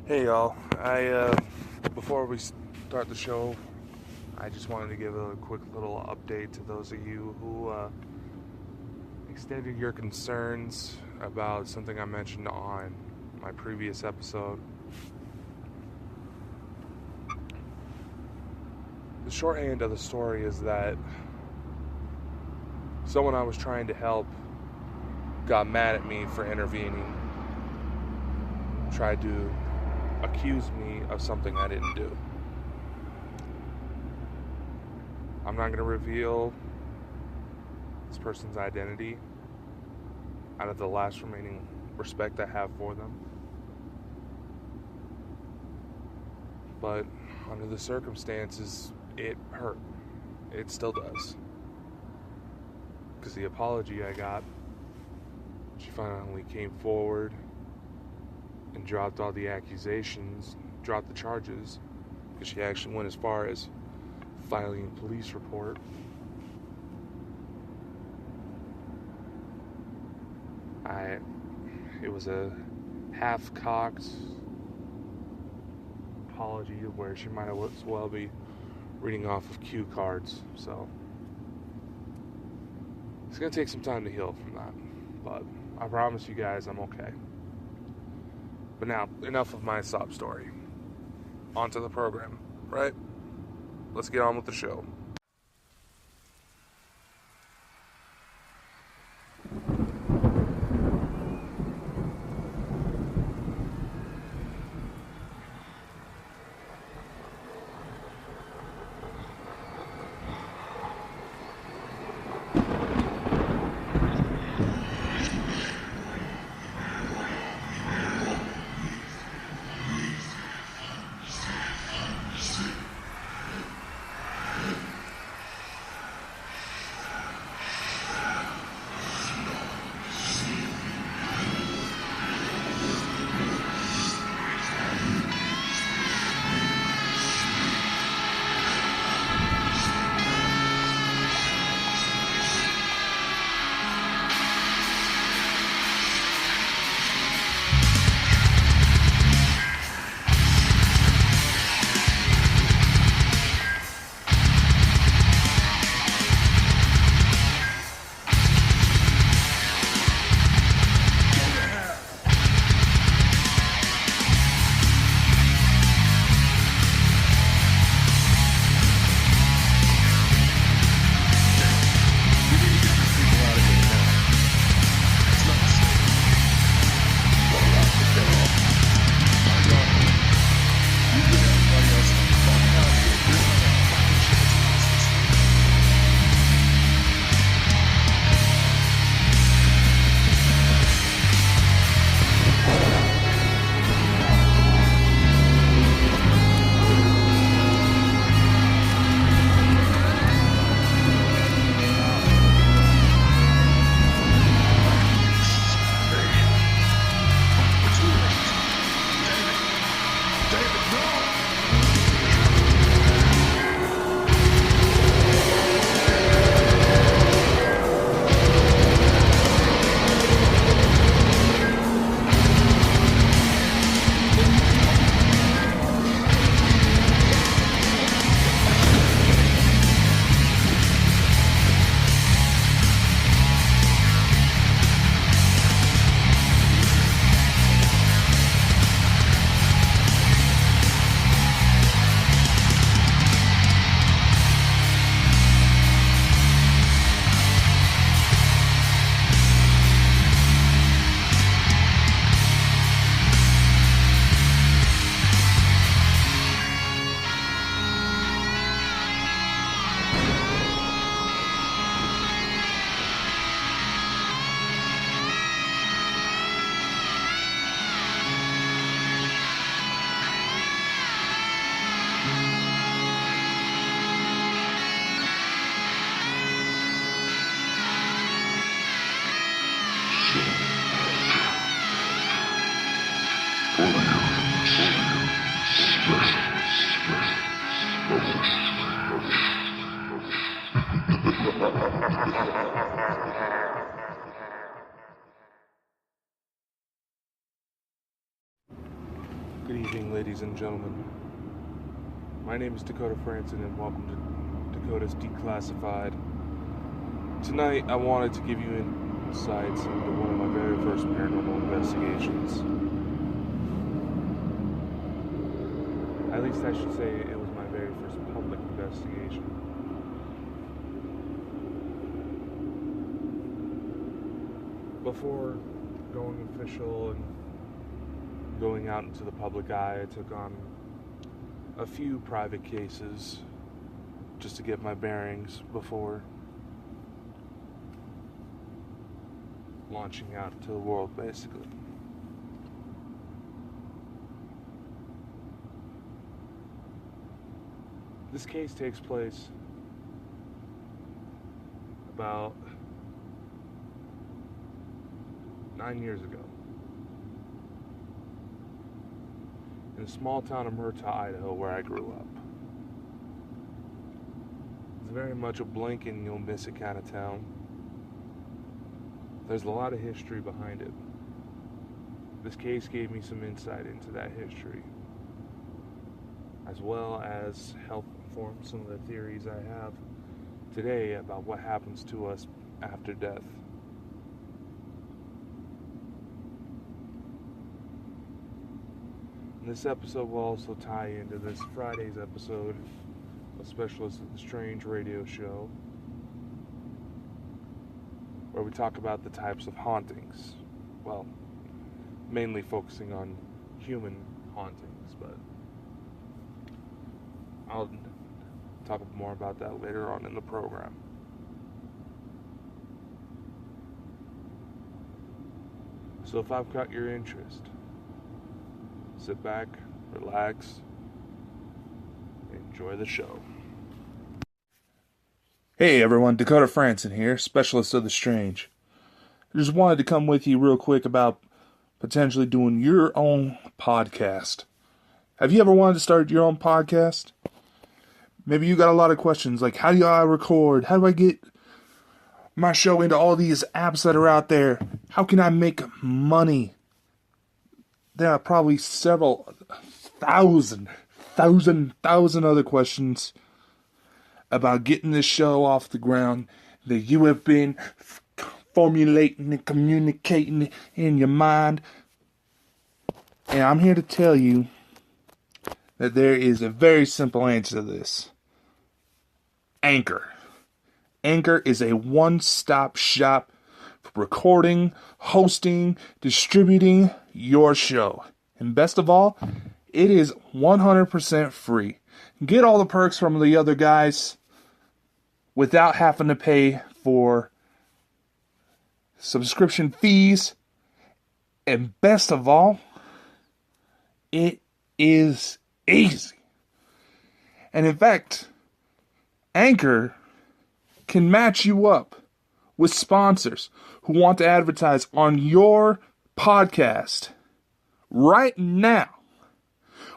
Hey y'all, before we start the show, I just wanted to give a quick little update to those of you who extended your concerns about something I mentioned on my previous episode. The shorthand of the story is that someone I was trying to help got mad at me for intervening, tried to accuse me of something I didn't do. I'm not going to reveal this person's identity out of the last remaining respect I have for them. But under the circumstances, it hurt. It still does. Because the apology I got, she finally came forward and dropped all the accusations, dropped the charges, because she actually went as far as filing a police report. It was a half-cocked apology where she might as well be reading off of cue cards, so it's going to take some time to heal from that, but I promise you guys I'm okay. But now, enough of my sob story. On to the program, right? Let's get on with the show. Good evening, ladies and gentlemen. My name is Dakota Franson, and welcome to Dakota's Declassified. Tonight, I wanted to give you insights into one of my very first paranormal investigations. At least I should say it was my very first public investigation. Before going official and going out into the public eye, I took on a few private cases just to get my bearings before launching out into the world, basically. This case takes place about 9 years ago in a small town of Murtaugh, Idaho, where I grew up. It's very much a blink and you'll miss it kind of town. There's a lot of history behind it. This case gave me some insight into that history, as well as help inform some of the theories I have today about what happens to us after death. This episode will also tie into this Friday's episode of Specialist of the Strange radio show, where we talk about the types of hauntings. Well, mainly focusing on human hauntings, but I'll talk more about that later on in the program. So if I've caught your interest, sit back, relax, enjoy the show. Hey everyone, Dakota Franson here, Specialist of the Strange. I just wanted to come with you real quick about potentially doing your own podcast. Have you ever wanted to start your own podcast? Maybe you got a lot of questions like, how do I record? How do I get my show into all these apps that are out there? How can I make money? There are probably several thousand other questions about getting this show off the ground that you have been formulating and communicating in your mind. And I'm here to tell you that there is a very simple answer to this. Anchor. Anchor is a one-stop shop for recording, hosting, distributing your show. And best of all, it is 100% free. Get all the perks from the other guys without having to pay for subscription fees. And best of all, it is easy. And in fact, Anchor can match you up with sponsors who want to advertise on your podcast right now,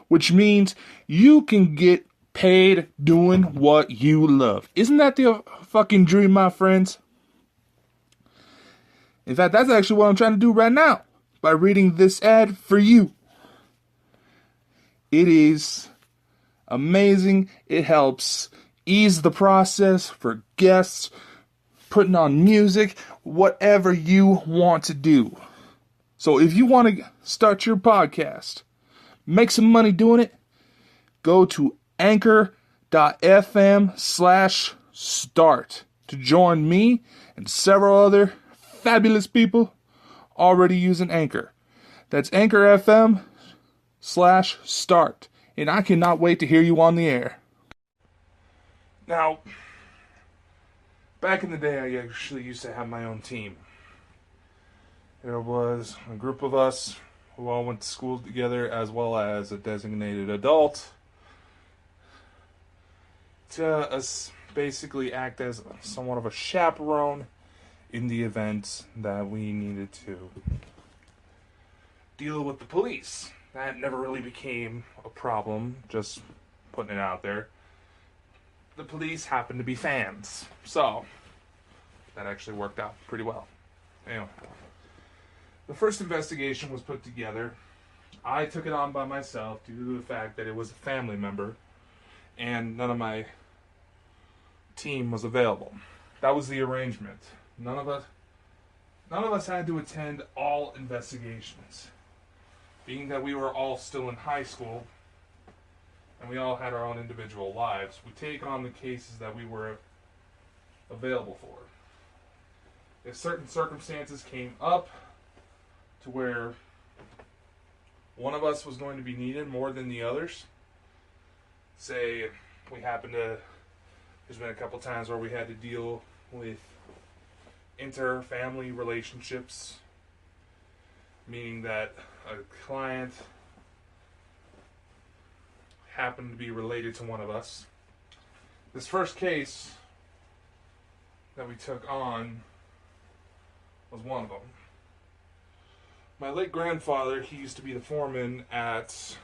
which means you can get paid doing what you love. Isn't that the fucking dream, my friends? In fact, that's actually what I'm trying to do right now by reading this ad for you. It is amazing. It helps ease the process for guests, putting on music, whatever you want to do. So if you want to start your podcast, make some money doing it, go to anchor.fm/start to join me and several other fabulous people already using Anchor. That's anchor.fm/start. And I cannot wait to hear you on the air. Now, back in the day, I actually used to have my own team. There was a group of us who all went to school together, as well as a designated adult, to basically act as somewhat of a chaperone in the event that we needed to deal with the police. That never really became a problem, just putting it out there. The police happened to be fans, so that actually worked out pretty well. Anyway, the first investigation was put together I took it on by myself due to the fact that it was a family member and none of my team was available. That was the arrangement. None of us had to attend all investigations. Being that we were all still in high school and we all had our own individual lives, we take on the cases that we were available for. If certain circumstances came up to where one of us was going to be needed more than the others, say there's been a couple times where we had to deal with inter-family relationships, meaning that a client happened to be related to one of us. This first case that we took on was one of them. My late grandfather, he used to be the foreman at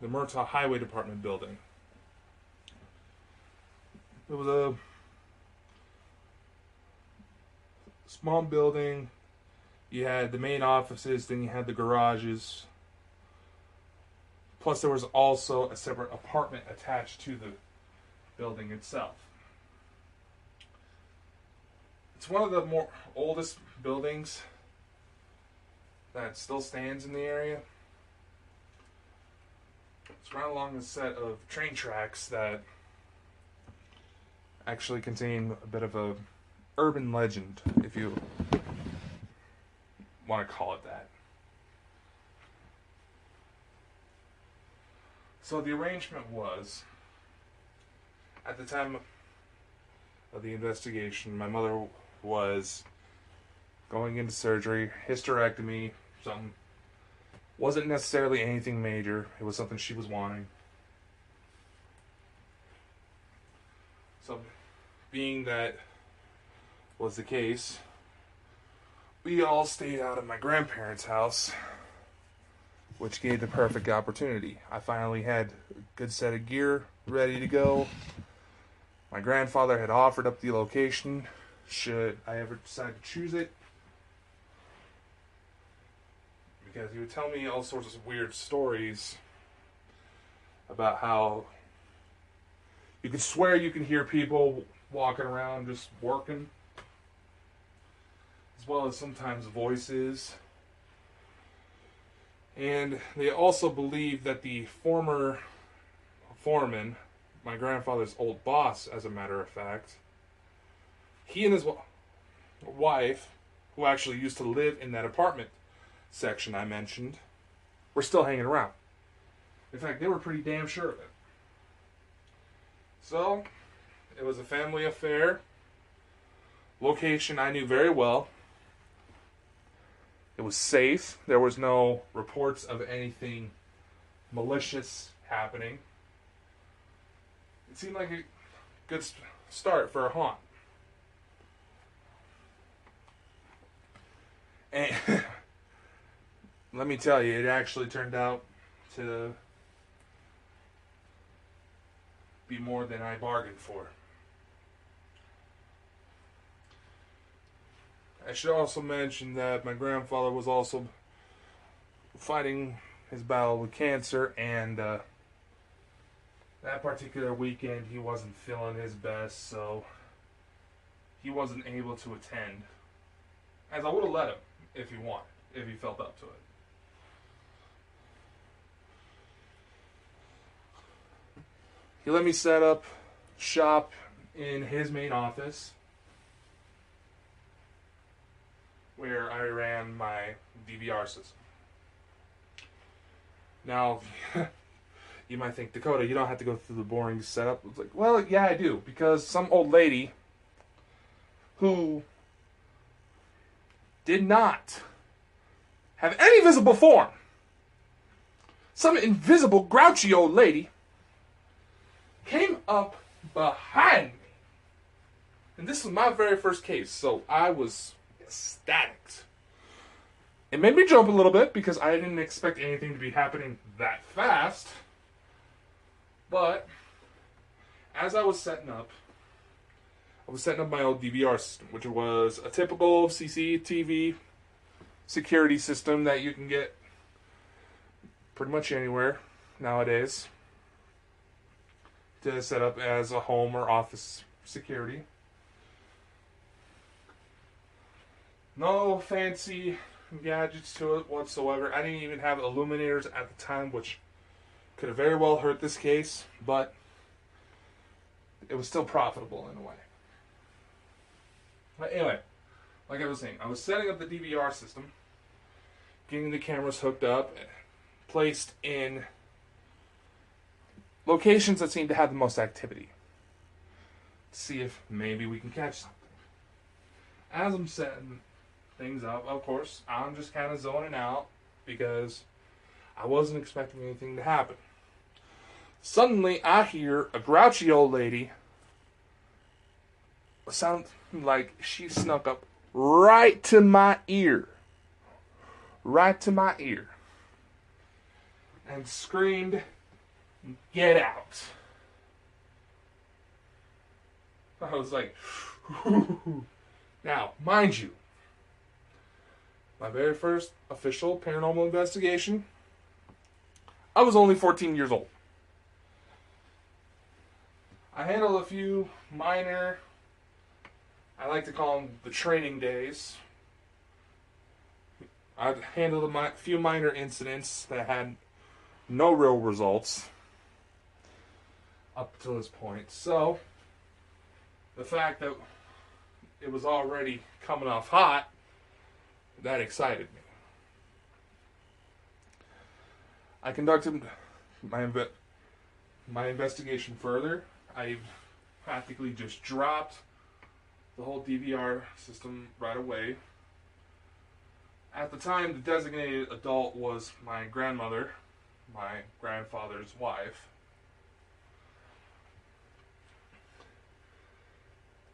the Murtaugh Highway Department building. It was a small building. You had the main offices, then you had the garages. Plus there was also a separate apartment attached to the building itself. It's one of the more oldest buildings that still stands in the area. It's run along a set of train tracks that actually contain a bit of a urban legend, if you want to call it that. So the arrangement was, at the time of the investigation, my mother was going into surgery, hysterectomy, something. Wasn't necessarily anything major. It was something she was wanting. So, being that was the case, we all stayed out at my grandparents' house, which gave the perfect opportunity. I finally had a good set of gear ready to go. My grandfather had offered up the location, should I ever decide to choose it. Because he would tell me all sorts of weird stories about how you could swear you can hear people walking around just working, as well as sometimes voices. And they also believed that the former foreman, my grandfather's old boss, as a matter of fact, he and his wife, who actually used to live in that apartment section I mentioned, were still hanging around. In fact, they were pretty damn sure of it. So, it was a family affair. Location I knew very well. It was safe. There was no reports of anything malicious happening. It seemed like a good start for a haunt. And let me tell you, it actually turned out to be more than I bargained for. I should also mention that my grandfather was also fighting his battle with cancer, and that particular weekend he wasn't feeling his best, so he wasn't able to attend. As I would have let him if he wanted, if he felt up to it. He let me set up shop in his main office, where I ran my DVR system. Now, you might think, Dakota, you don't have to go through the boring setup. It's like, well, yeah, I do, because some old lady who did not have any visible form, some invisible, grouchy old lady, came up behind me. And this was my very first case, so I was ecstatic. It made me jump a little bit because I didn't expect anything to be happening that fast. But as I was setting up my old DVR system, which was a typical CCTV security system that you can get pretty much anywhere nowadays to set up as a home or office security. No fancy gadgets to it whatsoever. I didn't even have illuminators at the time, which could have very well hurt this case, but it was still profitable in a way. But anyway, like I was saying, I was setting up the DVR system, getting the cameras hooked up, placed in locations that seem to have the most activity, to see if maybe we can catch something. As I'm setting things up, of course, I'm just kind of zoning out because I wasn't expecting anything to happen. Suddenly, I hear a grouchy old lady sound like she snuck up right to my ear. Right to my ear. And screamed, "Get out." I was like, now, mind you, my very first official paranormal investigation, I was only 14 years old. I handled a few minor, I like to call them the training days. I handled a few minor incidents that had no real results up to this point. So, the fact that it was already coming off hot, that excited me. I conducted my investigation further. I practically just dropped the whole DVR system right away. At the time, the designated adult was my grandmother, my grandfather's wife,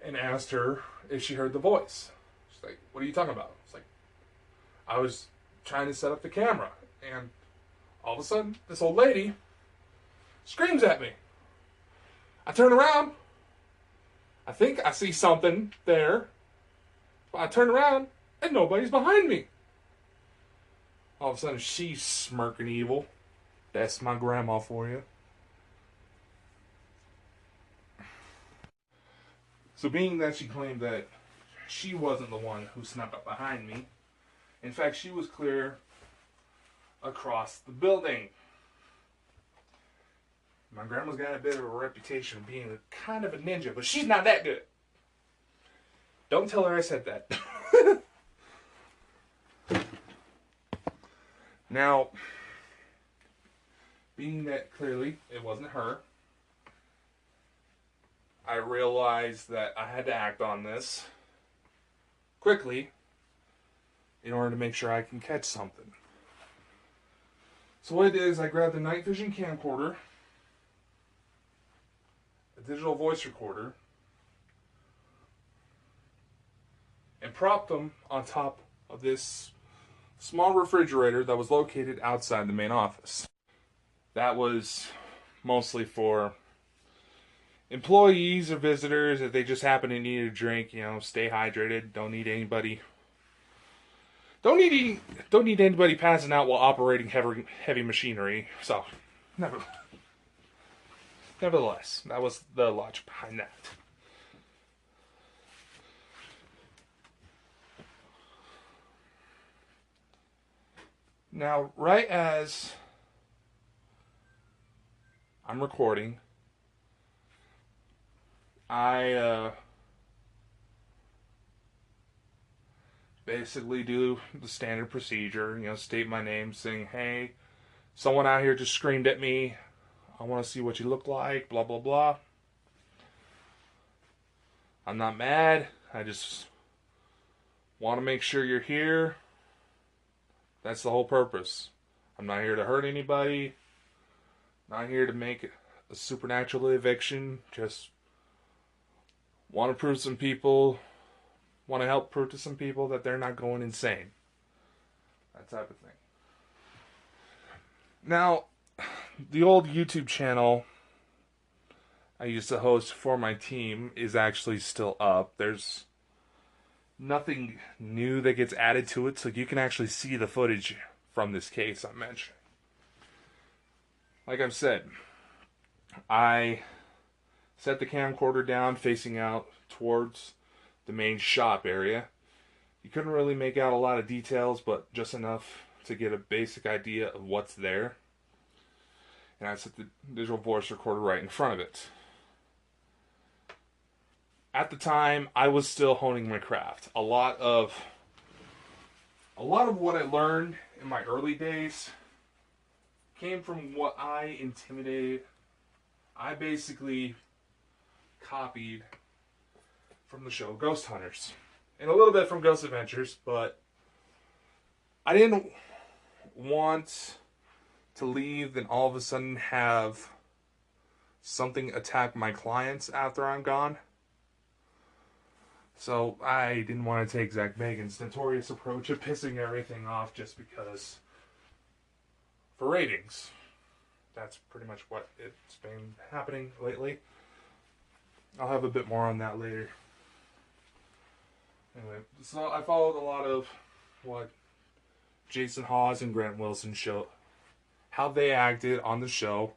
and asked her if she heard the voice. She's like, "What are you talking about?" It's like, I was trying to set up the camera, and all of a sudden, this old lady screams at me. I turn around. I think I see something there. But I turn around, and nobody's behind me. All of a sudden, she's smirking evil. That's my grandma for you. So being that she claimed that she wasn't the one who snuck up behind me, in fact, she was clear across the building. My grandma's got a bit of a reputation of being kind of a ninja, but she's not that good. Don't tell her I said that. Now, being that clearly it wasn't her, I realized that I had to act on this quickly in order to make sure I can catch something. So what I did is I grabbed the night vision camcorder, a digital voice recorder, and propped them on top of this small refrigerator that was located outside the main office. That was mostly for employees or visitors if they just happen to need a drink, stay hydrated, don't need anybody passing out while operating heavy machinery. So, nevertheless, that was the logic behind that. Now, right as I'm recording, I basically do the standard procedure, state my name, saying, "Hey, someone out here just screamed at me. I want to see what you look like, blah, blah, blah. I'm not mad. I just want to make sure you're here. That's the whole purpose. I'm not here to hurt anybody. Not here to make a supernatural eviction. Just want to prove some people, want to help prove to some people that they're not going insane." That type of thing. Now, the old YouTube channel I used to host for my team is actually still up. There's nothing new that gets added to it, so you can actually see the footage from this case I'm mentioning. like I've said, I set the camcorder down facing out towards the main shop area. You couldn't really make out a lot of details, but just enough to get a basic idea of what's there. And I set the digital voice recorder right in front of it. At the time, I was still honing my craft. A lot of what I learned in my early days came from what I basically copied from the show Ghost Hunters. And a little bit from Ghost Adventures, but I didn't want to leave and all of a sudden have something attack my clients after I'm gone. So I didn't want to take Zach Bagan's notorious approach of pissing everything off just because for ratings. That's pretty much what it's been happening lately. I'll have a bit more on that later. Anyway, so I followed a lot of what Jason Hawes and Grant Wilson showed, how they acted on the show,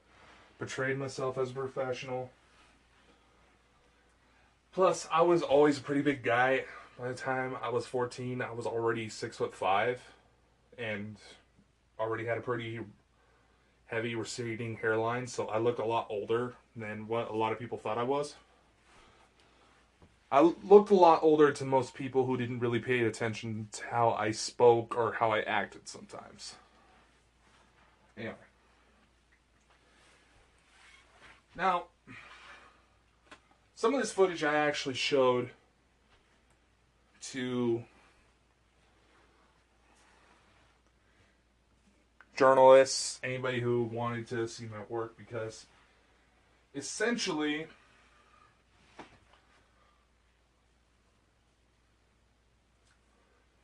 portrayed myself as a professional. Plus, I was always a pretty big guy. By the time I was 14, I was already 6'5", and already had a pretty heavy receding hairline, so I looked a lot older than what a lot of people thought I was. I looked a lot older to most people who didn't really pay attention to how I spoke or how I acted sometimes. Anyway. Now, some of this footage I actually showed to journalists, anybody who wanted to see my work, because essentially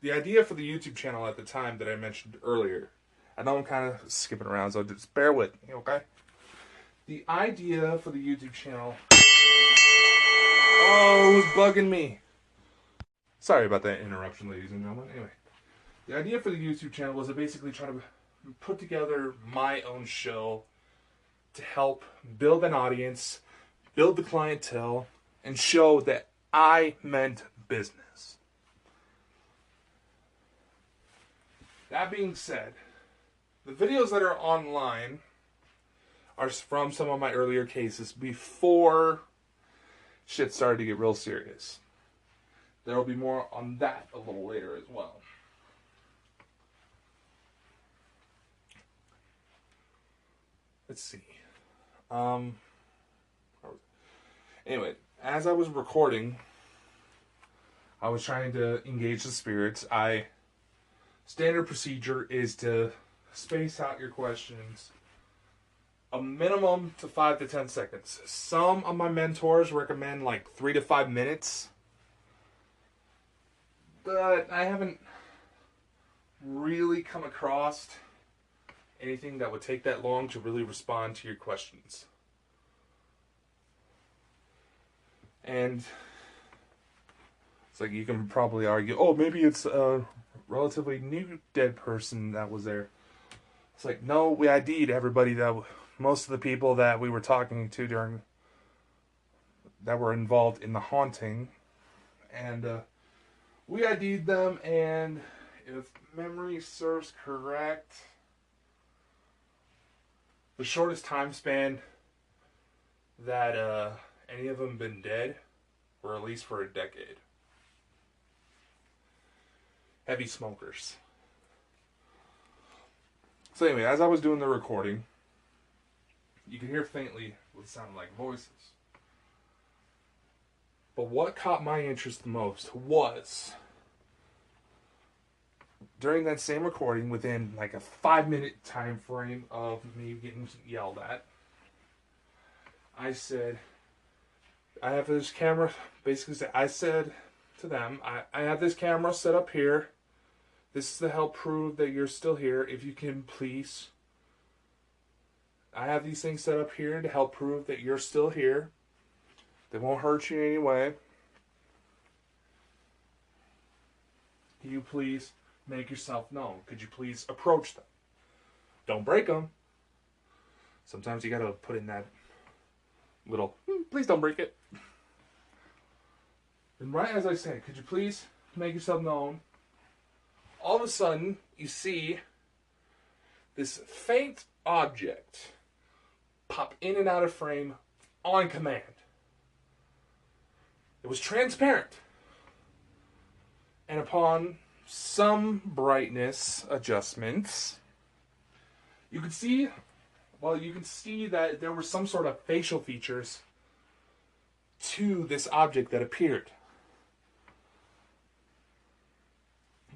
the idea for the YouTube channel at the time that I mentioned earlier, I know I'm kind of skipping around, so just bear with me, okay? The idea for the YouTube channel... Oh, it was bugging me. Sorry about that interruption, ladies and gentlemen. Anyway, the idea for the YouTube channel was to basically try to put together my own show to help build an audience, build the clientele, and show that I meant business. That being said, the videos that are online are from some of my earlier cases before shit started to get real serious. There will be more on that a little later as well. Let's see. Anyway, as I was recording, I was trying to engage the spirits. Standard procedure is to space out your questions a minimum to 5 to 10 seconds. Some of my mentors recommend like 3 to 5 minutes, but I haven't really come across anything that would take that long to really respond to your questions. And it's like you can probably argue, oh, maybe it's a relatively new dead person that was there. It's like, no, we ID'd everybody most of the people that we were talking to that were involved in the haunting, and we ID'd them, and if memory serves correct, the shortest time span that any of them been dead were at least for a decade. Heavy smokers. So anyway, as I was doing the recording, you can hear faintly what sounded like voices. But what caught my interest the most was, during that same recording, within like a 5-minute time frame of me getting yelled at, I said, I have this camera, basically I said to them, I have this camera set up here. This is to help prove that you're still here. If you can please, I have these things set up here to help prove that you're still here. They won't hurt you in any way. Can you please make yourself known? Could you please approach them? Don't break them. Sometimes you gotta put in that little, please don't break it. And right as I say, could you please make yourself known? All of a sudden, you see this faint object pop in and out of frame on command. It was transparent. And upon some brightness adjustments, you can see that there were some sort of facial features to this object that appeared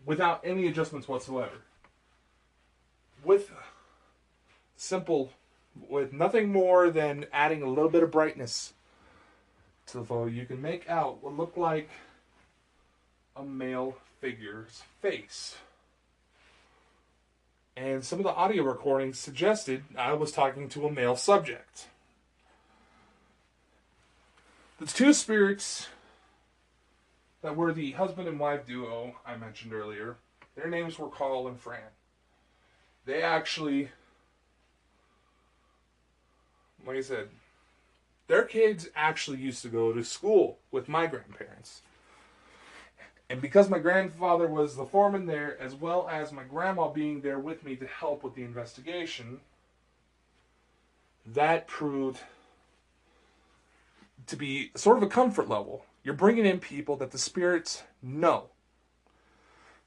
without any adjustments whatsoever. With nothing more than adding a little bit of brightness to the photo, you can make out what looked like a male figure's face. And some of the audio recordings suggested I was talking to a male subject. The two spirits that were the husband and wife duo I mentioned earlier, their names were Carl and Fran. They actually, like I said, their kids actually used to go to school with my grandparents. And because my grandfather was the foreman there, as well as my grandma being there with me to help with the investigation, that proved to be sort of a comfort level. You're bringing in people that the spirits know.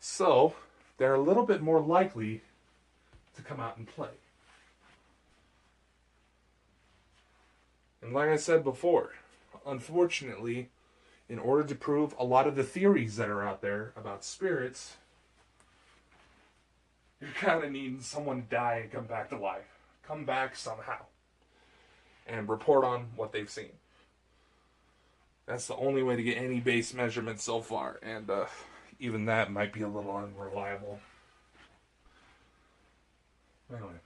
So, they're a little bit more likely to come out and play. And like I said before, unfortunately, in order to prove a lot of the theories that are out there about spirits, you're kind of needing someone to die and come back to life. Come back somehow. And report on what they've seen. That's the only way to get any base measurements so far. And even that might be a little unreliable. Anyway.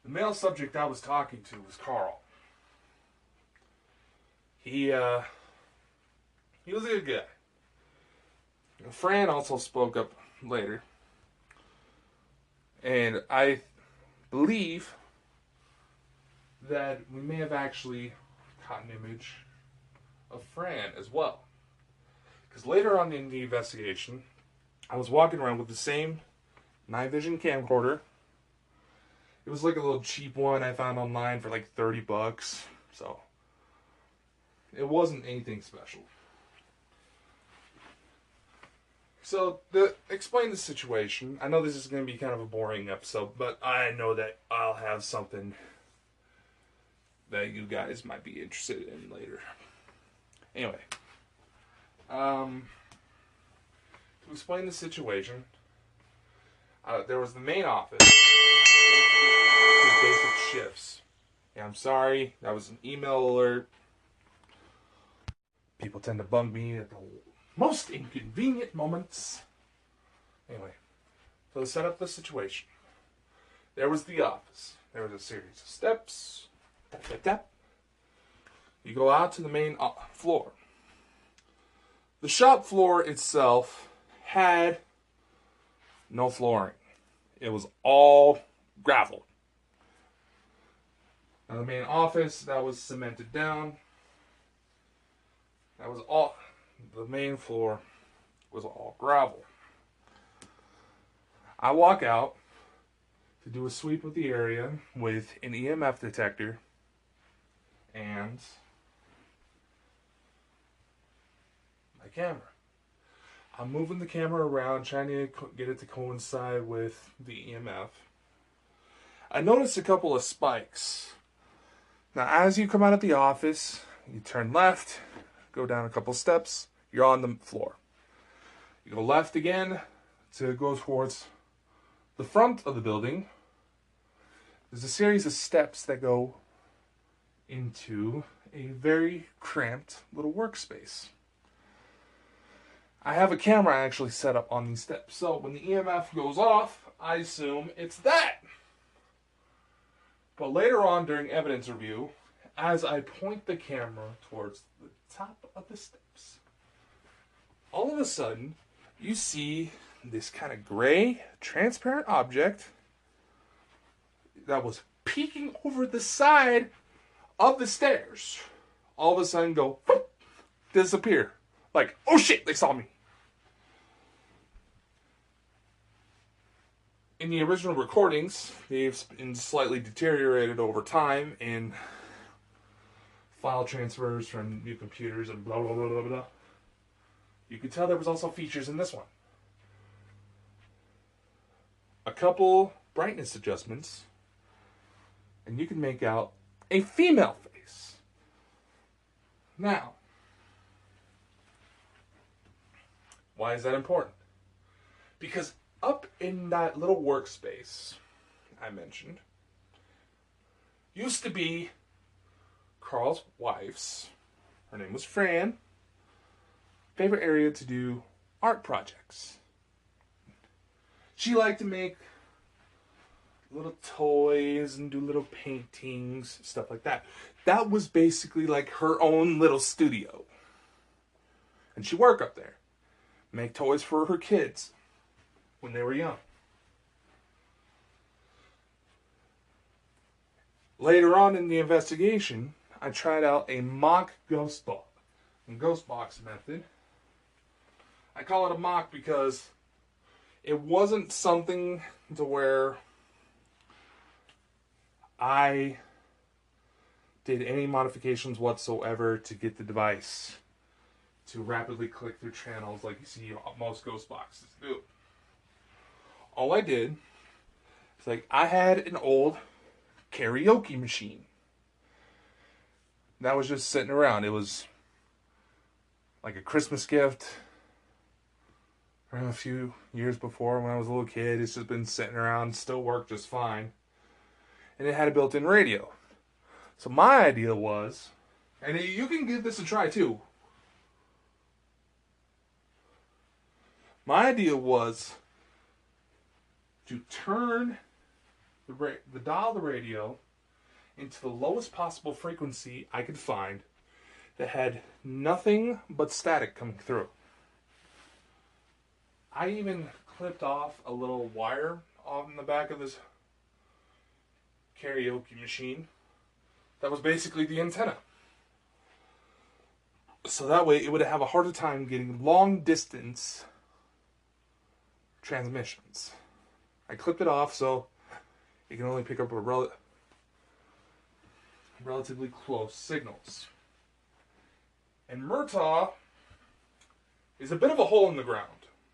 The male subject I was talking to was Carl. He was a good guy. Fran also spoke up later. And I believe that we may have actually caught an image of Fran as well. Because later on in the investigation, I was walking around with the same night vision camcorder. It was like a little cheap one I found online for like $30. So, it wasn't anything special. So, to explain the situation, I know this is going to be kind of a boring episode, but I know that I'll have something that you guys might be interested in later. Anyway, to explain the situation, there was the main office, basic shifts. Yeah, I'm sorry, that was an email alert. People tend to bug me at the most inconvenient moments. Anyway, so to set up the situation, there was the office. There was a series of steps. Tap, tap, tap. You go out to the main floor. The shop floor itself had no flooring. It was all gravel. Now the main office, that was cemented down. That was all. The main floor was all gravel. I walk out to do a sweep of the area with an EMF detector and my camera. I'm moving the camera around, trying to get it to coincide with the EMF. I noticed a couple of spikes. Now, as you come out of the office, you turn left, go down a couple steps, you're on the floor. You go left again to go towards the front of the building. There's a series of steps that go into a very cramped little workspace. I have a camera actually set up on these steps, so when the EMF goes off, I assume it's that. But later on during evidence review, as I point the camera towards the top of the steps, all of a sudden, you see this kind of gray, transparent object that was peeking over the side of the stairs all of a sudden go whoop, disappear. Like, oh shit, they saw me. In the original recordings, they've been slightly deteriorated over time in file transfers from new computers and blah, blah, blah, blah, blah. You could tell there was also features in this one. A couple brightness adjustments, and you can make out a female face. Now, why is that important? Because up in that little workspace I mentioned used to be Carl's wife's, her name was Fran, favorite area to do art projects. She liked to make little toys and do little paintings, stuff like that. That was basically like her own little studio. And she'd work up there, make toys for her kids when they were young. Later on in the investigation, I tried out a mock ghost box method. I call it a mock because it wasn't something to where I did any modifications whatsoever to get the device to rapidly click through channels like you see most ghost boxes do. All I did is, like, I had an old karaoke machine that was just sitting around. It was like a Christmas gift around a few years before when I was a little kid. It's just been sitting around, still worked just fine. And it had a built-in radio. So my idea was, and you can give this a try too. My idea was to turn the dial of the radio into the lowest possible frequency I could find that had nothing but static coming through. I even clipped off a little wire on the back of this karaoke machine that was basically the antenna. So that way it would have a harder time getting long distance transmissions. I clipped it off so it can only pick up a relatively close signals. And Murtaugh is a bit of a hole in the ground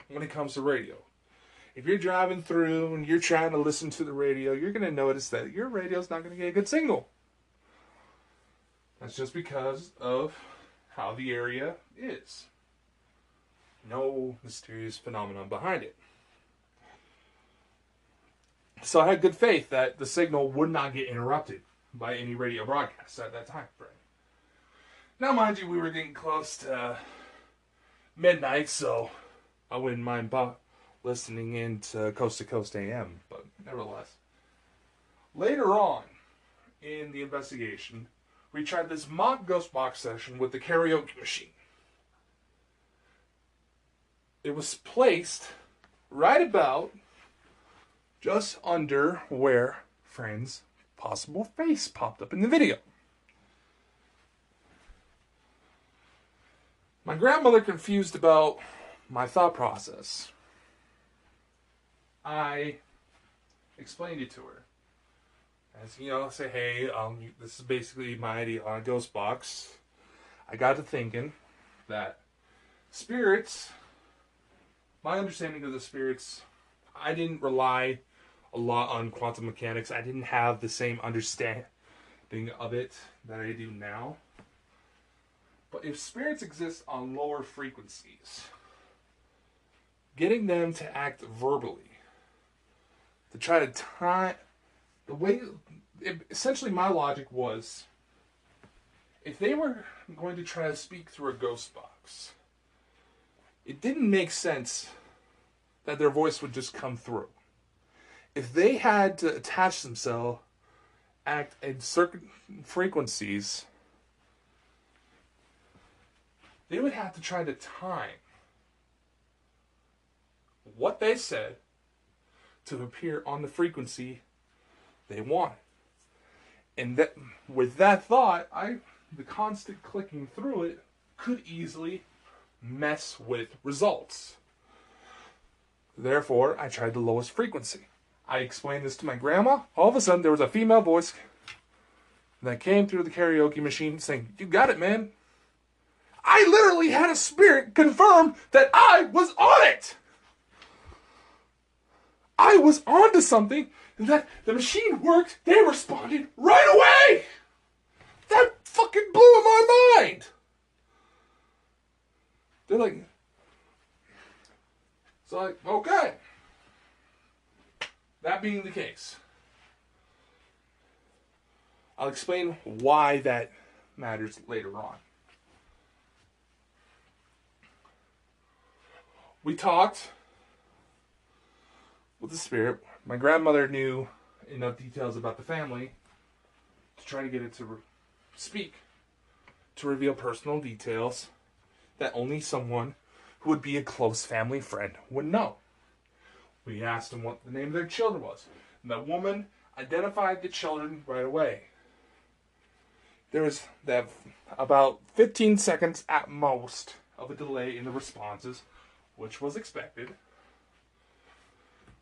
when it comes to radio. If you're driving through and you're trying to listen to the radio, you're going to notice that your radio's not going to get a good signal. That's just because of how the area is. No mysterious phenomenon behind it. So I had good faith that the signal would not get interrupted by any radio broadcasts at that time frame. Now, mind you, we were getting close to midnight, so I wouldn't mind listening in to Coast AM, but nevertheless. Later on in the investigation, we tried this mock ghost box session with the karaoke machine. It was placed right about just under where Fran's possible face popped up in the video. My grandmother confused about my thought process. I explained it to her. As you know, say, hey, this is basically my idea on a ghost box. I got to thinking that spirits, my understanding of the spirits, I didn't rely a lot on quantum mechanics. I didn't have the same understanding of it that I do now. But if spirits exist on lower frequencies, getting them to act verbally, to try to tie the way, essentially my logic was, if they were going to try to speak through a ghost box, it didn't make sense that their voice would just come through. If they had to attach themselves, act at certain frequencies, they would have to try to time what they said to appear on the frequency they wanted. And that, with that thought, the constant clicking through it could easily mess with results. Therefore, I tried the lowest frequency. I explained this to my grandma. All of a sudden, there was a female voice that came through the karaoke machine saying, "You got it, man." I literally had a spirit confirm that I was on it. I was onto something, and that the machine worked. They responded right away. That fucking blew my mind. They're like, so like, okay. That being the case, I'll explain why that matters later on. We talked with the spirit. My grandmother knew enough details about the family to try to get it to speak, to reveal personal details that only someone who would be a close family friend would know. We asked them what the name of their children was. And the woman identified the children right away. There was about 15 seconds at most of a delay in the responses, which was expected.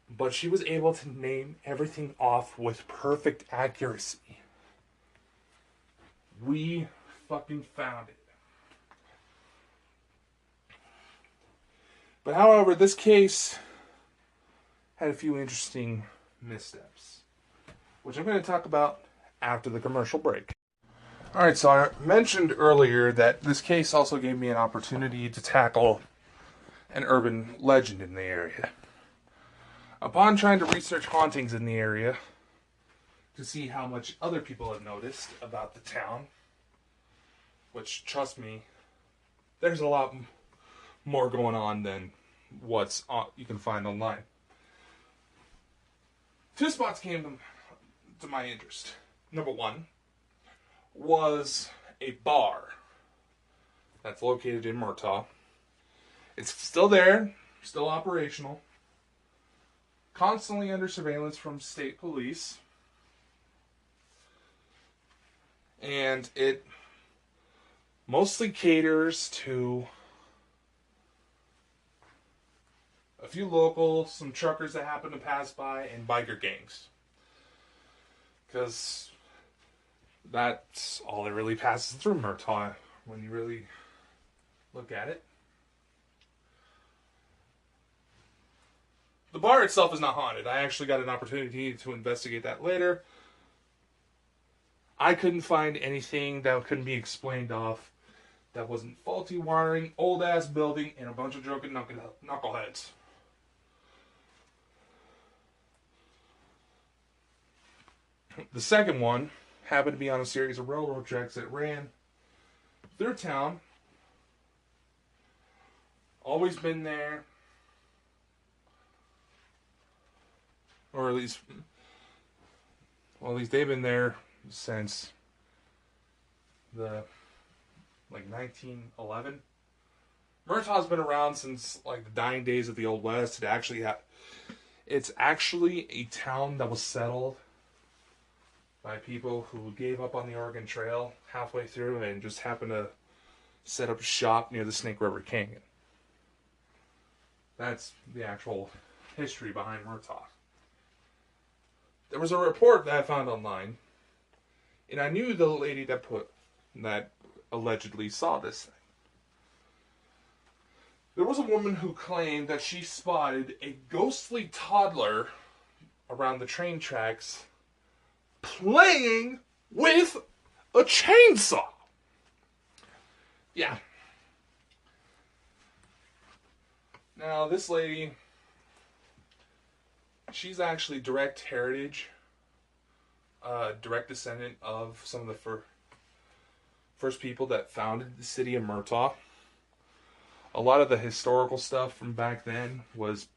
But she was able to name everything off with perfect accuracy. We fucking found it. But however, this case had a few interesting missteps, which I'm going to talk about after the commercial break. Alright, so I mentioned earlier that this case also gave me an opportunity to tackle an urban legend in the area. Upon trying to research hauntings in the area to see how much other people have noticed about the town, which, trust me, there's a lot more going on than what's you can find online. Two spots came to my interest. Number one was a bar that's located in Murtaugh. It's still there, still operational, constantly under surveillance from state police, and it mostly caters to a few locals, some truckers that happen to pass by, and biker gangs. Because that's all that really passes through Murtaugh when you really look at it. The bar itself is not haunted. I actually got an opportunity to investigate that later. I couldn't find anything that couldn't be explained off that wasn't faulty wiring, old-ass building, and a bunch of drunken knuckleheads. The second one happened to be on a series of railroad tracks that ran through town. Always been there. Or at least they've been there since the 1911. Murtaugh's been around since the dying days of the Old West. It's actually a town that was settled by people who gave up on the Oregon Trail halfway through and just happened to set up shop near the Snake River Canyon. That's the actual history behind Murtaugh. There was a report that I found online, and I knew the lady that allegedly saw this thing. There was a woman who claimed that she spotted a ghostly toddler around the train tracks playing with a chainsaw. Yeah. Now, this lady, she's actually direct heritage, direct descendant of some of the first people that founded the city of Murtaugh. A lot of the historical stuff from back then was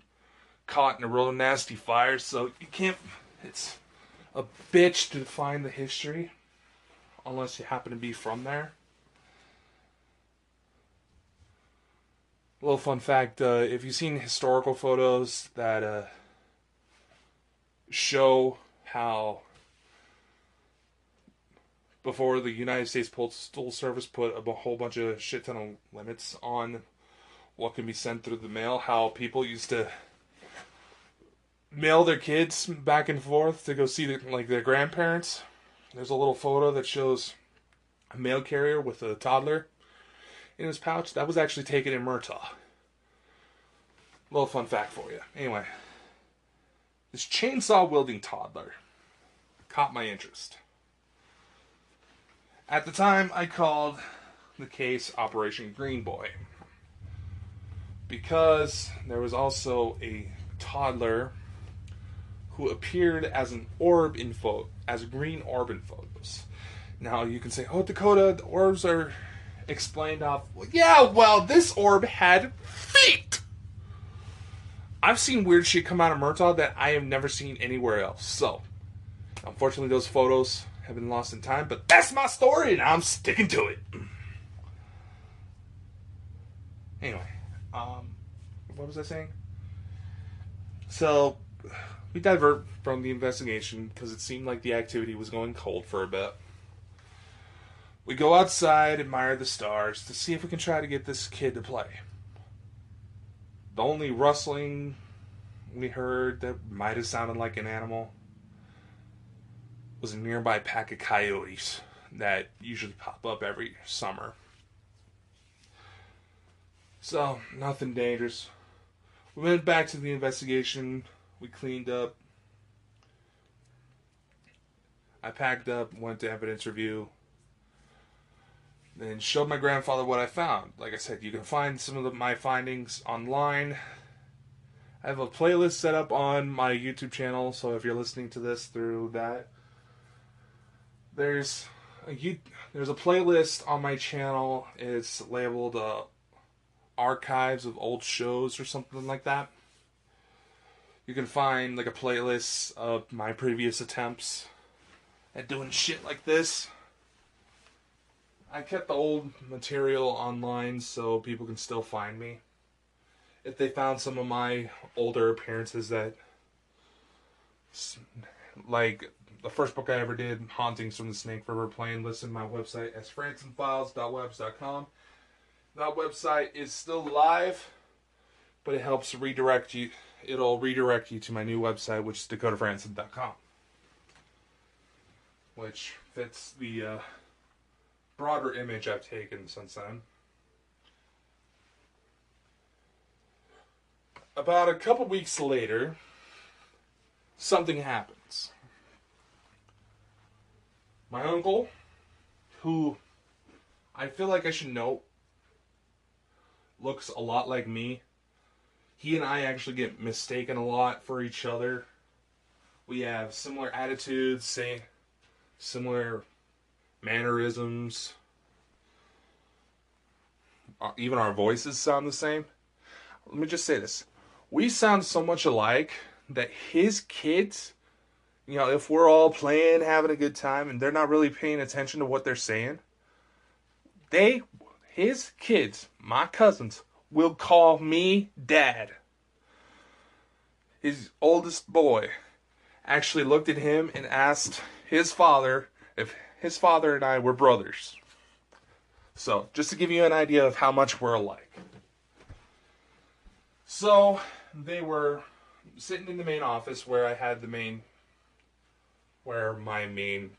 caught in a real nasty fire, so it's a bitch to find the history unless you happen to be from there. A little fun fact, if you've seen historical photos that show how before the United States Postal Service put a whole bunch of shit ton of limits on what can be sent through the mail, how people used to mail their kids back and forth to go see their grandparents. There's a little photo that shows a mail carrier with a toddler in his pouch. That was actually taken in Murtaugh. Little fun fact for you. Anyway, this chainsaw wielding toddler caught my interest. At the time, I called the case Operation Green Boy, because there was also a toddler who appeared as an orb as a green orb in photos. Now you can say, "Oh, Dakota, the orbs are explained off." Well, yeah, well, this orb had feet. I've seen weird shit come out of Murtaugh that I have never seen anywhere else. So, unfortunately, those photos have been lost in time, but that's my story, and I'm sticking to it. Anyway, what was I saying? So, we divert from the investigation because it seemed like the activity was going cold for a bit. We go outside, admire the stars, to see if we can try to get this kid to play. The only rustling we heard that might have sounded like an animal was a nearby pack of coyotes that usually pop up every summer. So, nothing dangerous. We went back to the investigation. We cleaned up. I packed up, went to evidence review, then showed my grandfather what I found. Like I said, you can find some of my findings online. I have a playlist set up on my YouTube channel, so if you're listening to this through that, there's a playlist on my channel. It's labeled Archives of Old Shows or something like that. You can find like a playlist of my previous attempts at doing shit like this. I kept the old material online so people can still find me. If they found some of my older appearances that, like the first book I ever did, Hauntings from the Snake River Plain, listen to my website as fransonfiles.webs.com. That website is still live, but it helps redirect you. It'll redirect you to my new website, which is dakotafranson.com, which fits the broader image I've taken since then. About a couple weeks later, something happens. My uncle, who I feel like I should know looks a lot like me, he and I actually get mistaken a lot for each other. We have similar attitudes, similar mannerisms. Even our voices sound the same. Let me just say this. We sound so much alike that his kids, if we're all playing, having a good time, and they're not really paying attention to what they're saying, his kids, my cousins, will call me Dad. His oldest boy actually looked at him and asked his father if his father and I were brothers. So, just to give you an idea of how much we're alike. So, they were sitting in the main office where I had my main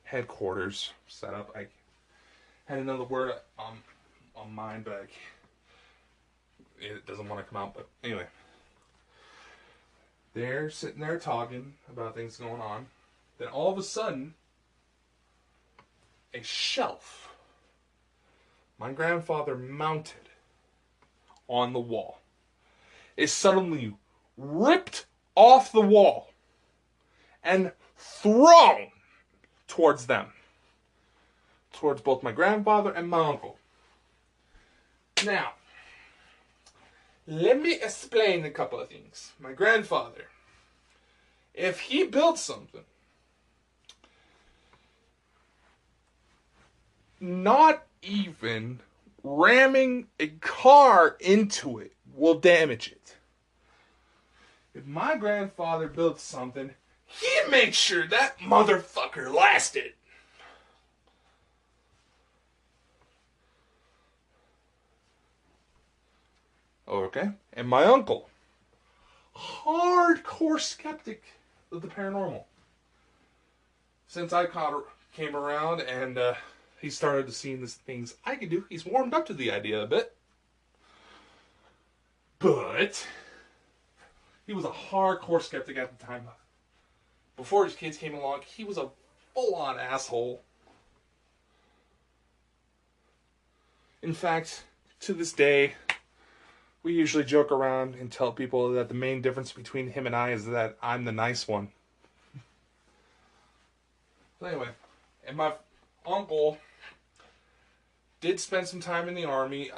headquarters set up. I had another word on mind, but it doesn't want to come out. But anyway, they're sitting there talking about things going on. Then all of a sudden, a shelf my grandfather mounted on the wall is suddenly ripped off the wall and thrown towards them. Towards both my grandfather and my uncle. Now, let me explain a couple of things. My grandfather, if he built something, not even ramming a car into it will damage it. If my grandfather built something, he made sure that motherfucker lasted. Okay. And my uncle, hardcore skeptic of the paranormal. Since I came around and he started to see the things I could do, he's warmed up to the idea a bit. But he was a hardcore skeptic at the time. Before his kids came along, he was a full-on asshole. In fact, to this day, we usually joke around and tell people that the main difference between him and I is that I'm the nice one. So anyway, and my uncle did spend some time in the Army.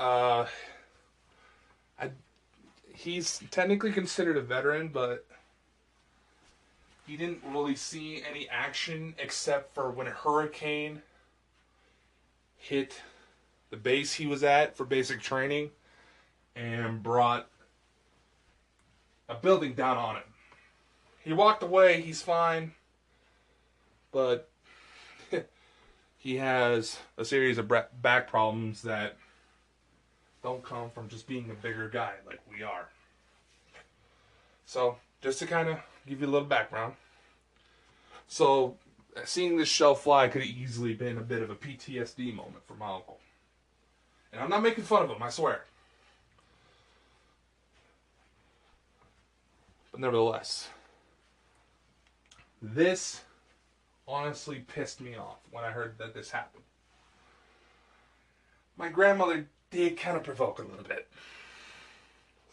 He's technically considered a veteran, but he didn't really see any action except for when a hurricane hit the base he was at for basic training and brought a building down on him. He walked away, he's fine, but he has a series of back problems that don't come from just being a bigger guy like we are. So, just to kind of give you a little background. So, seeing this shell fly could have easily been a bit of a PTSD moment for my uncle. And I'm not making fun of him, I swear. But nevertheless, this honestly pissed me off when I heard that this happened. My grandmother did kind of provoke a little bit.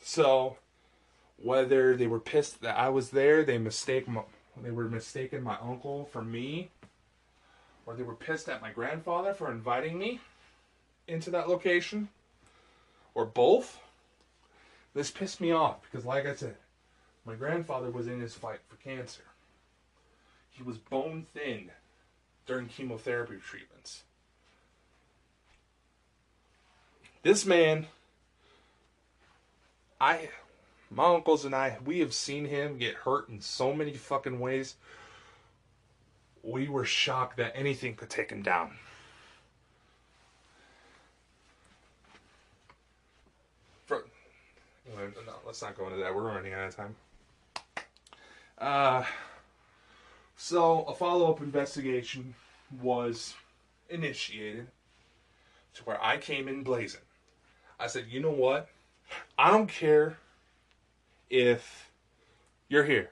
So, whether they were pissed that I was there, they were mistaken my uncle for me, or they were pissed at my grandfather for inviting me into that location, or both, this pissed me off because, like I said, my grandfather was in his fight for cancer. He was bone thin during chemotherapy treatments. This man, my uncles and I, we have seen him get hurt in so many fucking ways. We were shocked that anything could take him down. No, let's not go into that. We're running out of time. So, a follow-up investigation was initiated to where I came in blazing. I said, you know what? I don't care if you're here.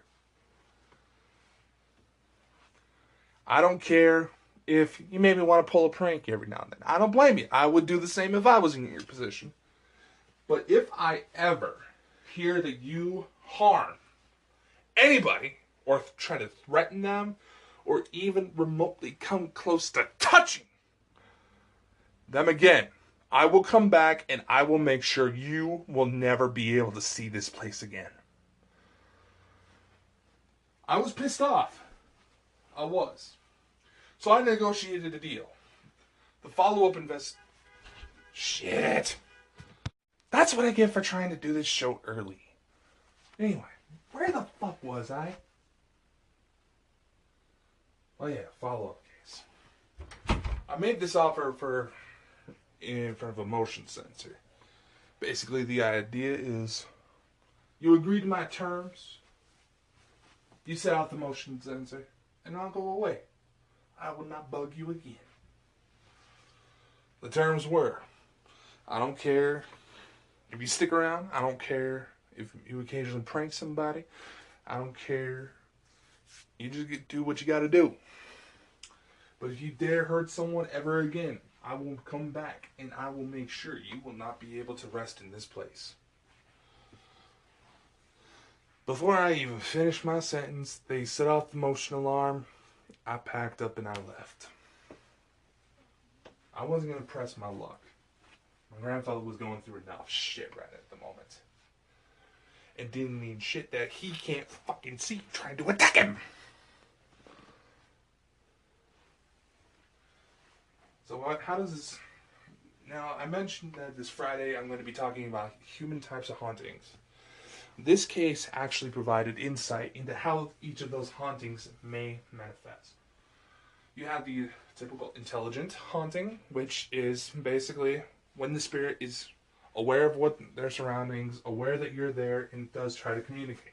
I don't care if you maybe want to pull a prank every now and then. I don't blame you. I would do the same if I was in your position. But if I ever hear that you harm anybody or try to threaten them or even remotely come close to touching them again, I will come back and I will make sure you will never be able to see this place again. I was pissed off. I was. So I negotiated a deal. The follow-up Shit. That's what I get for trying to do this show early. Anyway, where the fuck was I? Oh yeah, follow-up case. I made this offer in front of a motion sensor. Basically, the idea is you agree to my terms, you set out the motion sensor, and I'll go away. I will not bug you again. The terms were, I don't care if you stick around. I don't care if you occasionally prank somebody. I don't care. You just do what you got to do. But if you dare hurt someone ever again, I will come back and I will make sure you will not be able to rest in this place. Before I even finished my sentence, they set off the motion alarm. I packed up and I left. I wasn't going to press my luck. My grandfather was going through enough shit right at the moment. And didn't need shit that he can't fucking see trying to attack him. So how does this... Now, I mentioned that this Friday I'm going to be talking about human types of hauntings. This case actually provided insight into how each of those hauntings may manifest. You have the typical intelligent haunting, which is basically when the spirit is aware of what their surroundings, aware that you're there, and does try to communicate.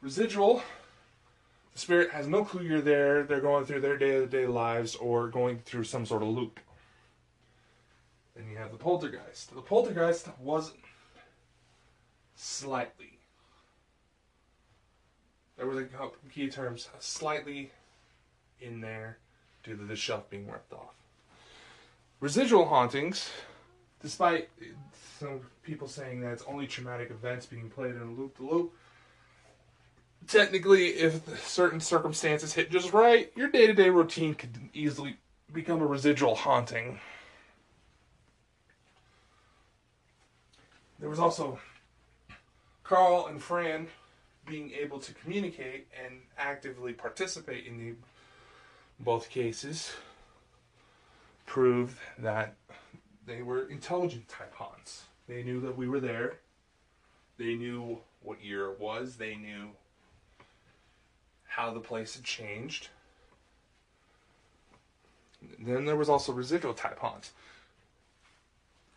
Residual, the spirit has no clue you're there, they're going through their day-to-day lives or going through some sort of loop. Then you have the poltergeist. The poltergeist was slightly, there was a couple key terms, slightly in there due to the shelf being ripped off. Residual hauntings, despite some people saying that it's only traumatic events being played in a loop-to-loop, technically, if certain circumstances hit just right, your day-to-day routine could easily become a residual haunting. There was also Carl and Fran being able to communicate and actively participate in both cases proved that they were intelligent type haunts. They knew that we were there. They knew what year it was. They knew how the place had changed. Then there was also residual type haunts.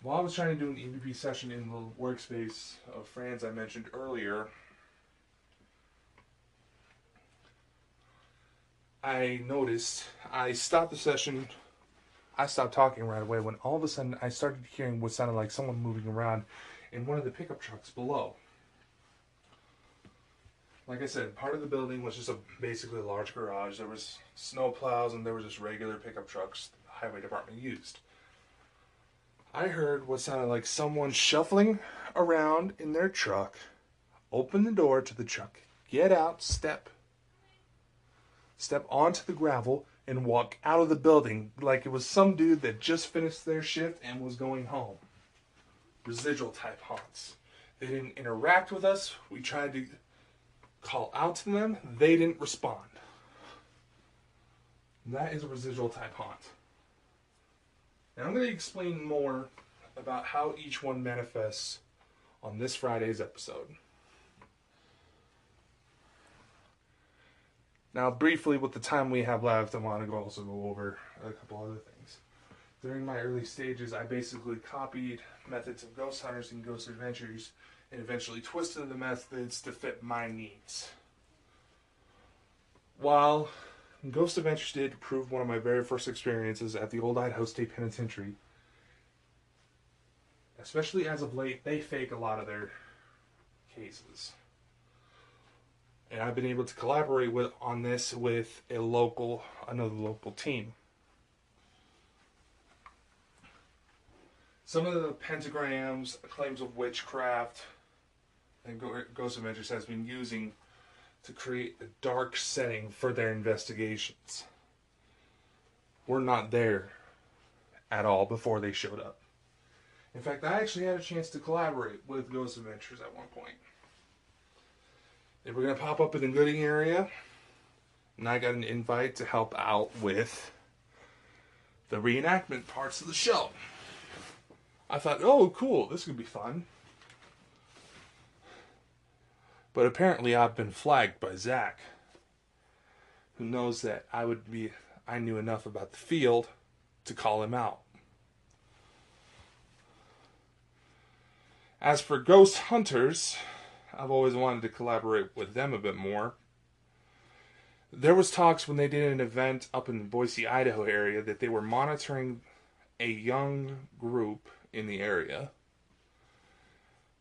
While I was trying to do an EVP session in the workspace of Fran's I mentioned earlier, I noticed I stopped the session. I stopped talking right away when all of a sudden I started hearing what sounded like someone moving around in one of the pickup trucks below. Like I said, part of the building was just basically a large garage. There was snow plows and there were just regular pickup trucks the highway department used. I heard what sounded like someone shuffling around in their truck, open the door to the truck, get out, step onto the gravel, and walk out of the building like it was some dude that just finished their shift and was going home. Residual type haunts. They didn't interact with us. We tried to call out to them. They didn't respond. That is a residual type haunt. Now I'm going to explain more about how each one manifests on this Friday's episode. Now, briefly, with the time we have left, I want to also go over a couple other things. During my early stages, I basically copied methods of ghost hunters and ghost adventures and eventually twisted the methods to fit my needs. While Ghost Adventures did prove one of my very first experiences at the old Idaho State Penitentiary, especially as of late, they fake a lot of their cases. And I've been able to collaborate on this with another local team. Some of the pentagrams, claims of witchcraft, and Ghost Adventures has been using to create a dark setting for their investigations. We're not there at all before they showed up. In fact, I actually had a chance to collaborate with Ghost Adventures at one point. They were going to pop up in the Gooding area, and I got an invite to help out with the reenactment parts of the show. I thought, oh, cool, this could be fun. But apparently I've been flagged by Zach, who knows that I knew enough about the field to call him out. As for ghost hunters, I've always wanted to collaborate with them a bit more. There was talks when they did an event up in the Boise, Idaho area that they were monitoring a young group in the area,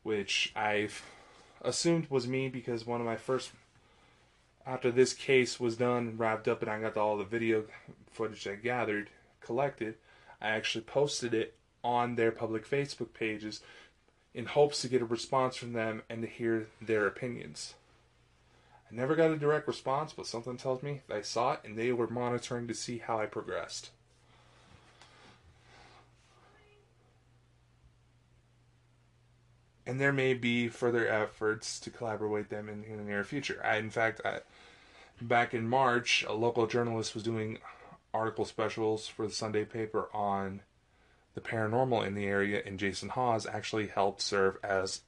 which I've assumed was me because one of my first, after this case was done, wrapped up, and I got all the video footage I gathered, collected, I actually posted it on their public Facebook pages in hopes to get a response from them and to hear their opinions. I never got a direct response, but something tells me they saw it and they were monitoring to see how I progressed. And there may be further efforts to collaborate with them in the near future. Back in March, a local journalist was doing article specials for the Sunday paper on the paranormal in the area, and Jason Hawes actually helped serve as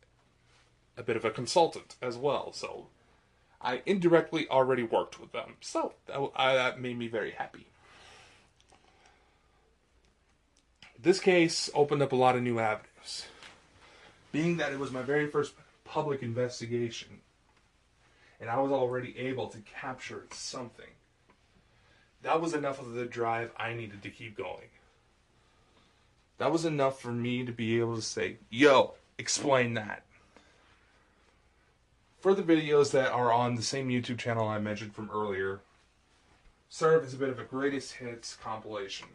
a bit of a consultant as well, so I indirectly already worked with them. So that made me very happy. This case opened up a lot of new avenues. Being that it was my very first public investigation, and I was already able to capture something, that was enough of the drive I needed to keep going. That was enough for me to be able to say, yo, explain that. Further videos that are on the same YouTube channel I mentioned from earlier serve as a bit of a greatest hits compilation.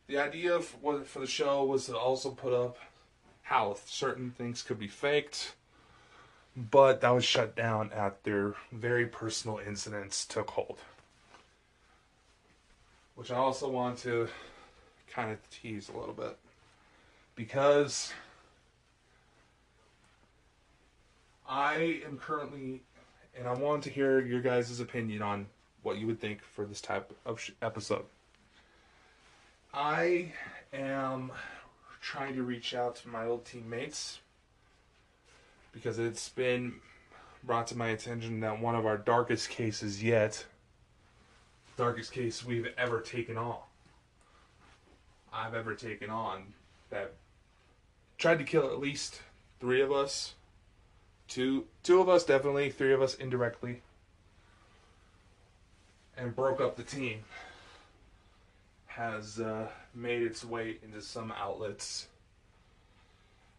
The idea for the show was to also put up how certain things could be faked, but that was shut down after very personal incidents took hold. Which I also want to kind of tease a little bit, because I am currently, and I want to hear your guys' opinion on what you would think for this type of episode. I am trying to reach out to my old teammates because it's been brought to my attention that one of our darkest cases yet, darkest case we've ever taken on, that tried to kill at least 3 of us. Two of us definitely, 3 of us indirectly, and broke up the team, has made its way into some outlets.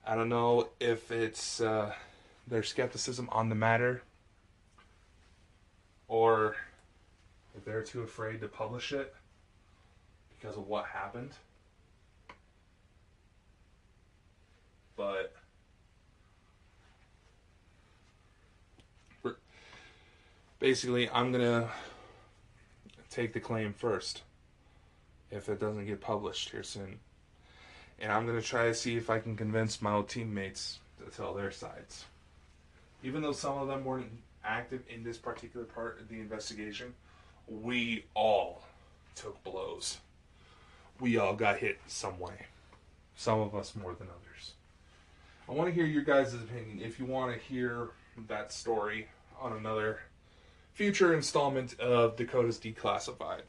I don't know if it's their skepticism on the matter, or if they're too afraid to publish it because of what happened. But basically, I'm going to take the claim first if it doesn't get published here soon. And I'm going to try to see if I can convince my old teammates to tell their sides. Even though some of them weren't active in this particular part of the investigation, we all took blows. We all got hit in some way. Some of us more than others. I want to hear your guys' opinion. If you want to hear that story on another future installment of Dakota's Declassified.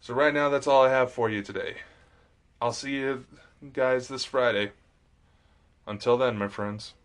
So right now, that's all I have for you today. I'll see you guys this Friday. Until then, my friends.